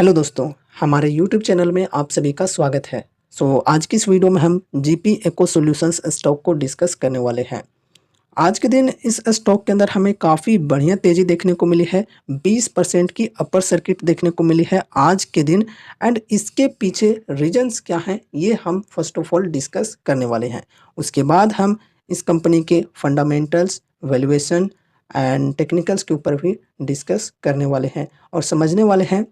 Hello दोस्तों, हमारे YouTube channel में आप सभी का स्वागत है। आज की इस वीडियो में हम जीपी इको सॉल्यूशंस स्टॉक को डिस्कस करने वाले हैं। आज के दिन इस स्टॉक के अंदर हमें काफ़ी बढ़िया तेज़ी देखने को मिली है। 20% की अपर सर्किट देखने को मिली है आज के दिन। एंड इसके पीछे रीजंस क्या हैं, ये हम फर्स्ट ऑफ ऑल डिस्कस करने वाले हैं। उसके बाद हम इस कंपनी के फंडामेंटल्स, वैल्यूएशन एंड टेक्निकल्स के ऊपर भी डिस्कस करने वाले हैं और समझने वाले हैं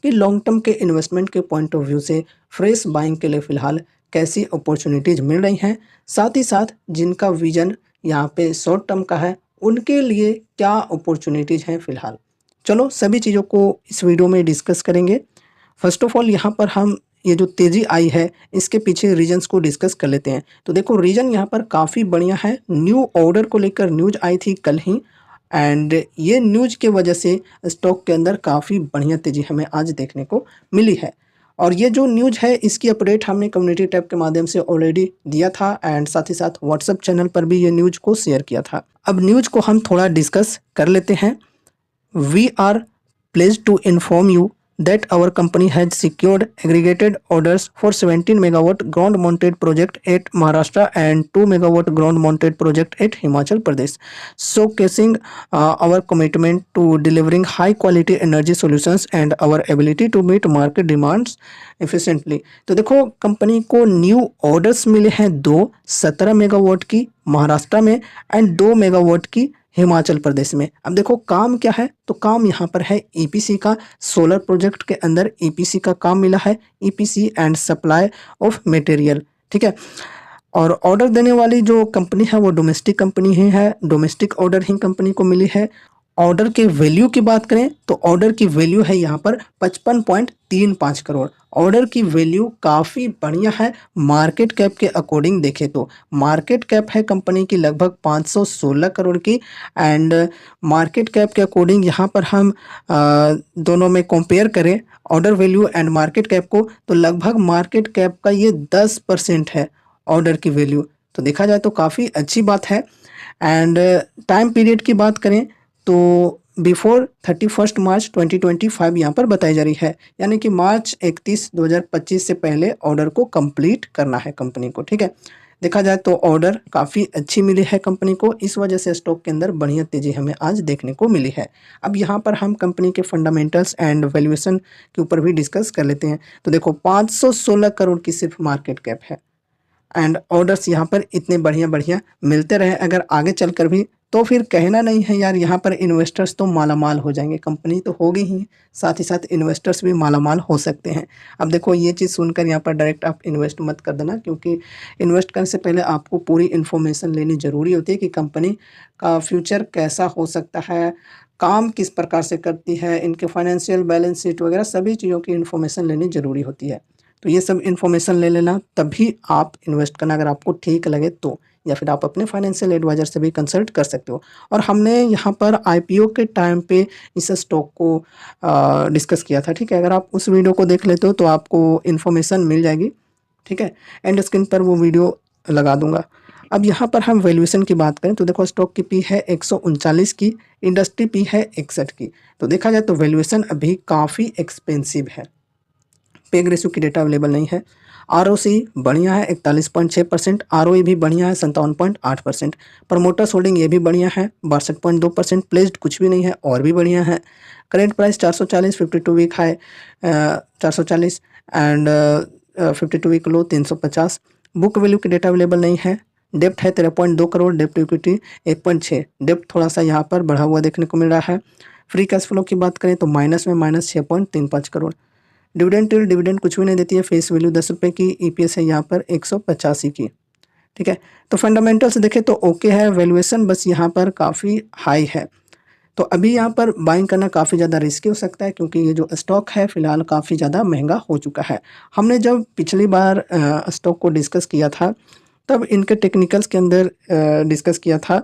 कि लॉन्ग टर्म के इन्वेस्टमेंट के पॉइंट ऑफ व्यू से फ्रेश बाइंग के लिए फ़िलहाल कैसी अपॉर्चुनिटीज़ मिल रही हैं, साथ ही साथ जिनका विज़न यहाँ पे शॉर्ट टर्म का है, उनके लिए क्या अपॉर्चुनिटीज़ हैं फ़िलहाल। चलो सभी चीज़ों को इस वीडियो में डिस्कस करेंगे। फर्स्ट ऑफ ऑल यहाँ पर हम ये जो तेज़ी आई है, इसके पीछे रीजंस को डिस्कस कर लेते हैं। तो देखो रीजन यहाँ पर काफ़ी बढ़िया है। न्यू ऑर्डर को लेकर न्यूज़ आई थी कल ही, एंड ये न्यूज़ के वजह से स्टॉक के अंदर काफ़ी बढ़िया तेज़ी हमें आज देखने को मिली है। और ये जो न्यूज़ है, इसकी अपडेट हमने कम्युनिटी टैब के माध्यम से ऑलरेडी दिया था एंड साथ ही साथ व्हाट्सएप चैनल पर भी ये न्यूज़ को शेयर किया था। अब न्यूज़ को हम थोड़ा डिस्कस कर लेते हैं। We are pleased to inform you that our company has secured aggregated orders for 17 megawatt ground mounted project at Maharashtra and 2 megawatt ground mounted project at Himachal Pradesh, showcasing our commitment to delivering high quality energy solutions and our ability to meet market demands efficiently। तो देखो company को new orders मिले हैं दो, 17 megawatt की महाराष्ट्र में and 2 megawatt की हिमाचल प्रदेश में। अब देखो काम क्या है, तो काम यहाँ पर है ईपीसी का। सोलर प्रोजेक्ट के अंदर ईपीसी का काम मिला है, EPC and supply of material, ठीक है। और ऑर्डर देने वाली जो कंपनी है वो डोमेस्टिक कंपनी ही है, डोमेस्टिक ऑर्डर ही कंपनी को मिली है। ऑर्डर के वैल्यू की बात करें तो ऑर्डर की वैल्यू है यहाँ पर 55.35 करोड़। ऑर्डर की वैल्यू काफ़ी बढ़िया है। मार्केट कैप के अकॉर्डिंग देखें तो मार्केट कैप है कंपनी की लगभग 516 करोड़ की, एंड मार्केट कैप के अकॉर्डिंग यहाँ पर हम दोनों में कंपेयर करें order value and market cap को, तो लगभग मार्केट कैप का ये 10% है ऑर्डर की वैल्यू। तो देखा जाए तो काफ़ी अच्छी बात है। एंड टाइम पीरियड की बात करें तो बिफोर 31 मार्च 2025 यहाँ पर बताई जा रही है, यानी कि मार्च 31 2025 से पहले ऑर्डर को कंप्लीट करना है कंपनी को, ठीक है। देखा जाए तो ऑर्डर काफ़ी अच्छी मिली है कंपनी को, इस वजह से स्टॉक के अंदर बढ़िया तेज़ी हमें आज देखने को मिली है। अब यहाँ पर हम कंपनी के फंडामेंटल्स एंड वैल्यूएशन के ऊपर भी डिस्कस कर लेते हैं। तो देखो 516 करोड़ की सिर्फ मार्केट कैप है एंड ऑर्डर्स यहाँ पर इतने बढ़िया बढ़िया मिलते रहे अगर आगे चलकर भी, तो फिर कहना नहीं है यार, यहाँ पर इन्वेस्टर्स तो मालामाल हो जाएंगे। कंपनी तो हो गई ही, साथ ही साथ इन्वेस्टर्स भी मालामाल हो सकते हैं। अब देखो ये चीज़ सुनकर यहाँ पर डायरेक्ट आप इन्वेस्ट मत कर देना, क्योंकि इन्वेस्ट करने से पहले आपको पूरी इन्फॉर्मेशन लेनी ज़रूरी होती है कि कंपनी का फ्यूचर कैसा हो सकता है, काम किस प्रकार से करती है, इनके फाइनेंशियल बैलेंस शीट वगैरह सभी चीज़ों की इन्फॉर्मेशन लेनी ज़रूरी होती है। तो ये सब इन्फॉर्मेशन ले लेना, तभी आप इन्वेस्ट करना अगर आपको ठीक लगे तो, या फिर आप अपने फाइनेंशियल एडवाइज़र से भी कंसल्ट कर सकते हो। और हमने यहाँ पर आईपीओ के टाइम पे इस स्टॉक को डिस्कस किया था, ठीक है। अगर आप उस वीडियो को देख लेते हो तो आपको इन्फॉर्मेशन मिल जाएगी, ठीक है। एंड स्क्रीन पर वो वीडियो लगा दूंगा। अब यहाँ पर हम वैल्यूएशन की बात करें तो देखो स्टॉक की पी है 139 की, इंडस्ट्री पी है 61 की। तो देखा जाए तो वैल्यूएशन अभी काफ़ी एक्सपेंसिव है। पेग रेशियो की डेटा अवेलेबल नहीं है। आरओसी बढ़िया है 41.6%, आरओई भी बढ़िया है 57.8%। प्रमोटर्स होल्डिंग ये भी बढ़िया है 62.2%। प्लेस्ड कुछ भी नहीं है और भी बढ़िया है। Current price 440, 52 week high 440 and 52 week low 350। Book value की डेटा अवेलेबल नहीं है। डेप्ट है 13.2 करोड़, डेप्ट इक्विटी 1.6। डेप्ट थोड़ा सा यहाँ पर बढ़ा हुआ देखने को मिल रहा है। फ्री कैश फ्लो की बात करें तो माइनस में -6.35 करोड़। डिविडेंड कुछ भी नहीं देती है। फेस वैल्यू 10 रुपये की, ईपीएस है यहाँ पर 185 की, ठीक है। तो फंडामेंटल्स देखें तो ओके है, वैल्यूएशन बस यहाँ पर काफ़ी हाई है। तो अभी यहाँ पर बाइंग करना काफ़ी ज़्यादा रिस्की हो सकता है, क्योंकि ये जो स्टॉक है फ़िलहाल काफ़ी ज़्यादा महंगा हो चुका है। हमने जब पिछली बार स्टॉक को डिस्कस किया था तब इनके टेक्निकल्स के अंदर डिस्कस किया था,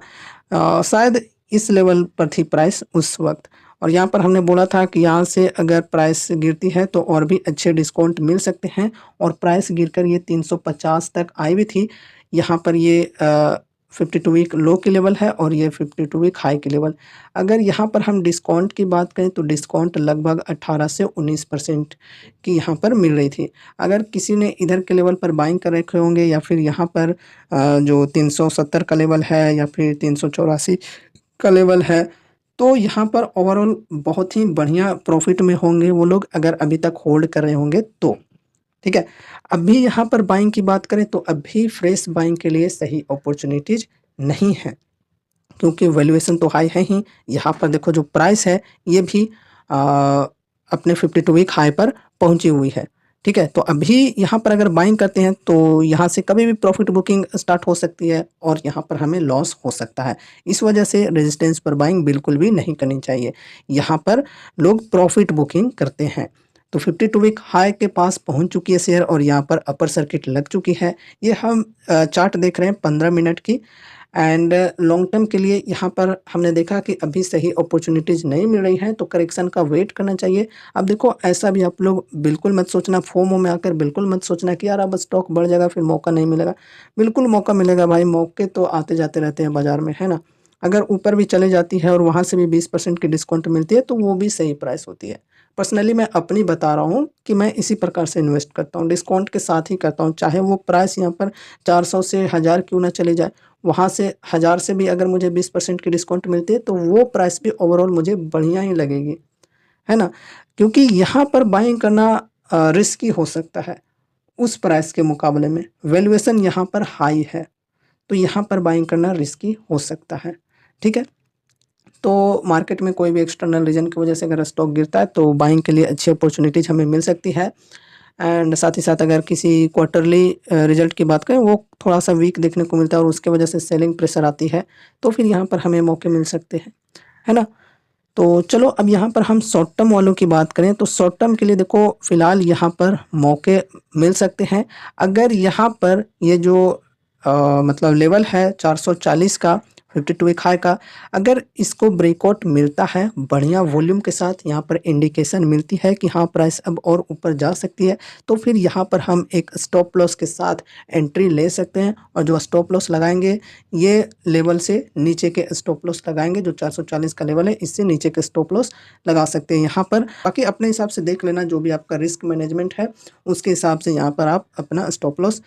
शायद इस लेवल पर थी प्राइस उस वक्त। और यहाँ पर हमने बोला था कि यहाँ से अगर प्राइस गिरती है तो और भी अच्छे डिस्काउंट मिल सकते हैं, और प्राइस गिरकर ये 350 तक आई भी थी। यहाँ पर ये 52 वीक लो की लेवल है और ये 52 वीक हाई की लेवल। अगर यहाँ पर हम डिस्काउंट की बात करें तो डिस्काउंट लगभग 18 से 19% की यहाँ पर मिल रही थी। अगर किसी ने इधर के लेवल पर बाइंग कर रखे होंगे या फिर यहाँ पर जो 370 का लेवल है या फिर 384 का लेवल है, तो यहाँ पर ओवरऑल बहुत ही बढ़िया प्रॉफिट में होंगे वो लोग, अगर अभी तक होल्ड कर रहे होंगे तो। ठीक है। अभी यहाँ पर बाइंग की बात करें तो अभी फ्रेश बाइंग के लिए सही अपॉर्चुनिटीज नहीं है, क्योंकि वैल्यूएशन तो हाई है ही। यहाँ पर देखो जो प्राइस है ये भी अपने 52 वीक हाई पर पहुंची हुई है। ठीक है, तो अभी यहाँ पर अगर बाइंग करते हैं तो यहाँ से कभी भी प्रॉफिट बुकिंग स्टार्ट हो सकती है और यहाँ पर हमें लॉस हो सकता है। इस वजह से रेजिस्टेंस पर बाइंग बिल्कुल भी नहीं करनी चाहिए। यहाँ पर लोग प्रॉफिट बुकिंग करते हैं। तो 52 वीक हाई के पास पहुंच चुकी है शेयर और यहाँ पर अपर सर्किट लग चुकी है। ये हम चार्ट देख रहे हैं 15 मिनट की। एंड लॉन्ग टर्म के लिए यहाँ पर हमने देखा कि अभी सही अपॉर्चुनिटीज़ नहीं मिल रही हैं, तो करेक्शन का वेट करना चाहिए। अब देखो ऐसा भी आप लोग बिल्कुल मत सोचना, फोमो में आकर बिल्कुल मत सोचना कि यार अब स्टॉक बढ़ जाएगा फिर मौका नहीं मिलेगा। बिल्कुल मौका मिलेगा भाई, मौके तो आते जाते रहते हैं बाज़ार में, है ना। अगर ऊपर भी चले जाती है और वहाँ से भी 20% की डिस्काउंट मिलती है तो वो भी सही प्राइस होती है। पर्सनली मैं अपनी बता रहा हूँ कि मैं इसी प्रकार से इन्वेस्ट करता हूँ, डिस्काउंट के साथ ही करता हूँ। चाहे वो प्राइस यहाँ पर 400 से 1000 क्यों ना चले जाए, वहाँ से 1000 से भी अगर मुझे 20% की डिस्काउंट मिलती है तो वो प्राइस भी ओवरऑल मुझे बढ़िया ही लगेगी, है ना। क्योंकि यहाँ पर बाइंग करना रिस्की हो सकता है उस प्राइस के मुकाबले में। वैल्यूएशन यहाँ पर हाई है तो यहाँ पर बाइंग करना रिस्की हो सकता है। ठीक है, तो मार्केट में कोई भी एक्सटर्नल रीज़न की वजह से अगर स्टॉक गिरता है तो बाइंग के लिए अच्छी अपॉर्चुनिटीज़ हमें मिल सकती है। एंड साथ ही साथ अगर किसी क्वार्टरली रिजल्ट की बात करें वो थोड़ा सा वीक देखने को मिलता है और उसके वजह से सेलिंग प्रेशर आती है, तो फिर यहाँ पर हमें मौके मिल सकते हैं, है ना। तो चलो अब यहाँ पर हम शॉर्ट टर्म वालों की बात करें तो शॉर्ट टर्म के लिए देखो फिलहाल यहाँ पर मौके मिल सकते हैं। अगर यहाँ पर ये जो मतलब लेवल है 440 का 52 वीक हाई का, अगर इसको ब्रेकआउट मिलता है बढ़िया वॉल्यूम के साथ, यहाँ पर इंडिकेशन मिलती है कि हाँ प्राइस अब और ऊपर जा सकती है, तो फिर यहाँ पर हम एक स्टॉप लॉस के साथ एंट्री ले सकते हैं। और जो स्टॉप लॉस लगाएंगे ये लेवल से नीचे के स्टॉप लॉस लगाएंगे, जो 440 का लेवल है इससे नीचे के स्टॉप लॉस लगा सकते हैं यहाँ पर। बाकी अपने हिसाब से देख लेना, जो भी आपका रिस्क मैनेजमेंट है उसके हिसाब से यहाँ पर आप अपना स्टॉप लॉस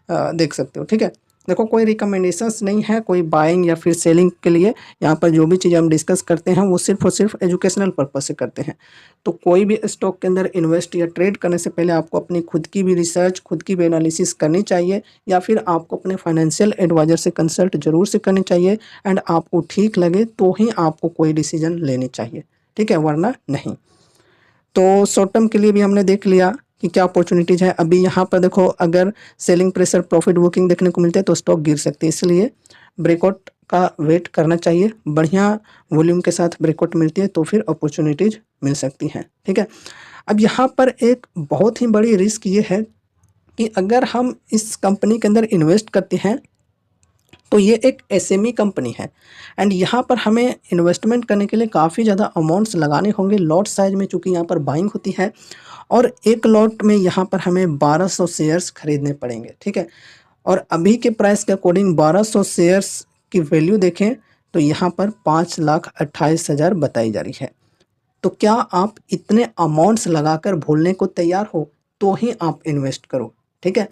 देख सकते हो। ठीक है, देखो कोई रिकमेंडेशंस नहीं है कोई बाइंग या फिर सेलिंग के लिए। यहाँ पर जो भी चीज़ हम डिस्कस करते हैं वो सिर्फ और सिर्फ एजुकेशनल पर्पस से करते हैं। तो कोई भी स्टॉक के अंदर इन्वेस्ट या ट्रेड करने से पहले आपको अपनी खुद की भी रिसर्च, खुद की भी एनालिसिस करनी चाहिए, या फिर आपको अपने फाइनेंशियल एडवाइजर से कंसल्ट जरूर से करनी चाहिए। एंड आपको ठीक लगे तो ही आपको कोई डिसीजन लेनी चाहिए, ठीक है, वरना नहीं। तो शॉर्ट टर्म के लिए भी हमने देख लिया कि क्या अपॉर्चुनिटीज़ है। अभी यहाँ पर देखो अगर सेलिंग प्रेशर, प्रॉफिट बुकिंग देखने को मिलते हैं तो स्टॉक गिर सकते हैं, इसलिए ब्रेकआउट का वेट करना चाहिए। बढ़िया वॉल्यूम के साथ ब्रेकआउट मिलती है तो फिर अपॉर्चुनिटीज़ मिल सकती हैं। ठीक है, अब यहाँ पर एक बहुत ही बड़ी रिस्क ये है कि अगर हम इस कंपनी के अंदर इन्वेस्ट करते हैं तो ये एक एसएमई कंपनी है एंड यहाँ पर हमें इन्वेस्टमेंट करने के लिए काफ़ी ज़्यादा अमाउंट्स लगाने होंगे लॉट साइज में, चूँकि यहाँ पर बाइंग होती है और एक लॉट में यहाँ पर हमें 1200 शेयर्स खरीदने पड़ेंगे। ठीक है, और अभी के प्राइस के अकॉर्डिंग 1200 शेयर्स की वैल्यू देखें तो यहाँ पर 5,28,000 बताई जा रही है। तो क्या आप इतने अमाउंट्स लगाकर भूलने को तैयार हो तो ही आप इन्वेस्ट करो। ठीक है,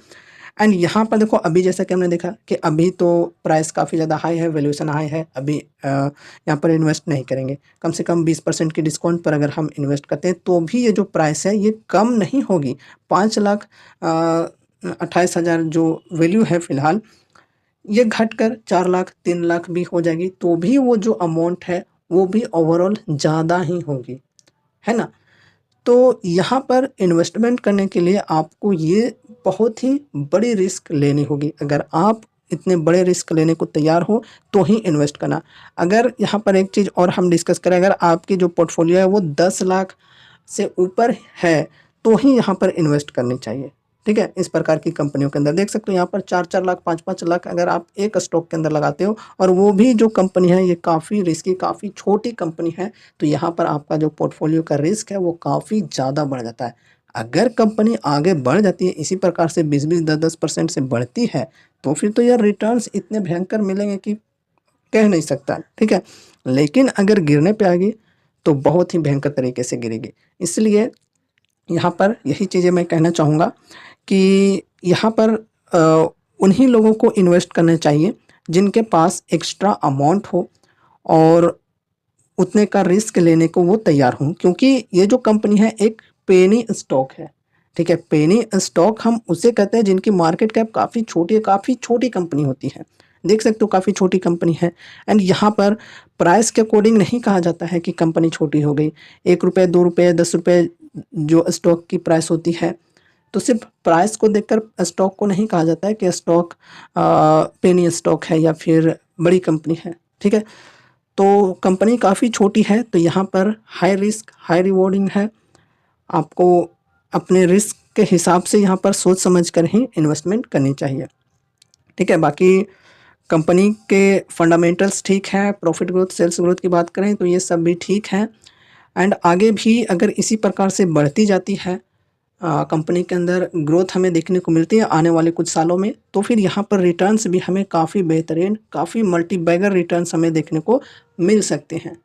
एंड यहाँ पर देखो अभी जैसा कि हमने देखा कि अभी तो प्राइस काफ़ी ज़्यादा हाई है, वैल्यूएशन हाई है, अभी यहाँ पर इन्वेस्ट नहीं करेंगे। कम से कम 20% की डिस्काउंट पर अगर हम इन्वेस्ट करते हैं तो भी ये जो प्राइस है ये कम नहीं होगी। 5,28,000 जो वैल्यू है फ़िलहाल, ये घटकर 4 लाख 3 लाख भी हो जाएगी तो भी वो जो अमाउंट है वो भी ओवरऑल ज़्यादा ही होगी, है ना। तो यहाँ पर इन्वेस्टमेंट करने के लिए आपको ये बहुत ही बड़ी रिस्क लेनी होगी। अगर आप इतने बड़े रिस्क लेने को तैयार हो तो ही इन्वेस्ट करना। अगर यहाँ पर एक चीज़ और हम डिस्कस करें, अगर आपकी जो पोर्टफोलियो है वो 10 लाख से ऊपर है तो ही यहाँ पर इन्वेस्ट करनी चाहिए। ठीक है, इस प्रकार की कंपनियों के अंदर देख सकते हो यहाँ पर 4-4 लाख 5-5 लाख अगर आप एक स्टॉक के अंदर लगाते हो और वो भी जो कंपनी है ये काफ़ी रिस्की, काफ़ी छोटी कंपनी है, तो यहाँ पर आपका जो पोर्टफोलियो का रिस्क है वो काफ़ी ज़्यादा बढ़ जाता है। अगर कंपनी आगे बढ़ जाती है इसी प्रकार से 20-20 10-10% से बढ़ती है तो फिर तो यार रिटर्न्स इतने भयंकर मिलेंगे कि कह नहीं सकता, ठीक है। लेकिन अगर गिरने पे आएगी तो बहुत ही भयंकर तरीके से गिरेगी। इसलिए यहाँ पर यही चीज़ें मैं कहना चाहूँगा कि यहाँ पर उन्हीं लोगों को इन्वेस्ट करना चाहिए जिनके पास एक्स्ट्रा अमाउंट हो और उतने का रिस्क लेने को वो तैयार हों, क्योंकि ये जो कंपनी है एक पेनी स्टॉक है, ठीक है। पेनी स्टॉक हम उसे कहते हैं जिनकी मार्केट कैप काफ़ी छोटी है, काफ़ी छोटी कंपनी होती है। देख सकते हो काफ़ी छोटी कंपनी है। एंड यहाँ पर प्राइस के अकॉर्डिंग नहीं कहा जाता है कि कंपनी छोटी हो गई। ₹1, ₹2, ₹10 जो स्टॉक की प्राइस होती है, तो सिर्फ प्राइस को देखकर स्टॉक को नहीं कहा जाता है कि स्टॉक पेनी स्टॉक है या फिर बड़ी कंपनी है, ठीक है। तो कंपनी काफ़ी छोटी है, तो यहाँ पर हाई रिस्क हाई रिवॉर्डिंग है। आपको अपने रिस्क के हिसाब से यहाँ पर सोच समझ कर ही इन्वेस्टमेंट करनी चाहिए, ठीक है। बाकी कंपनी के फंडामेंटल्स ठीक हैं, प्रॉफिट ग्रोथ, सेल्स ग्रोथ की बात करें तो ये सब भी ठीक हैं। एंड आगे भी अगर इसी प्रकार से बढ़ती जाती है कंपनी के अंदर ग्रोथ हमें देखने को मिलती है आने वाले कुछ सालों में, तो फिर यहाँ पर रिटर्न्स भी हमें काफ़ी बेहतरीन, काफ़ी मल्टीबैगर रिटर्न्स हमें देखने को मिल सकते हैं।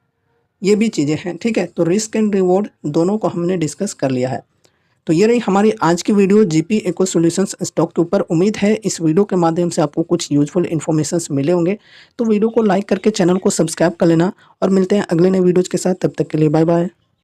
ये भी चीज़ें हैं, ठीक है। तो रिस्क एंड रिवॉर्ड दोनों को हमने डिस्कस कर लिया है। तो ये रही हमारी आज की video GP eco solutions stock के ऊपर। उम्मीद है इस वीडियो के माध्यम से आपको कुछ यूजफुल इन्फॉर्मेशंस मिले होंगे। तो वीडियो को लाइक करके चैनल को सब्सक्राइब कर लेना और मिलते हैं अगले नए वीडियोज़ के साथ। तब तक के लिए बाय बाय।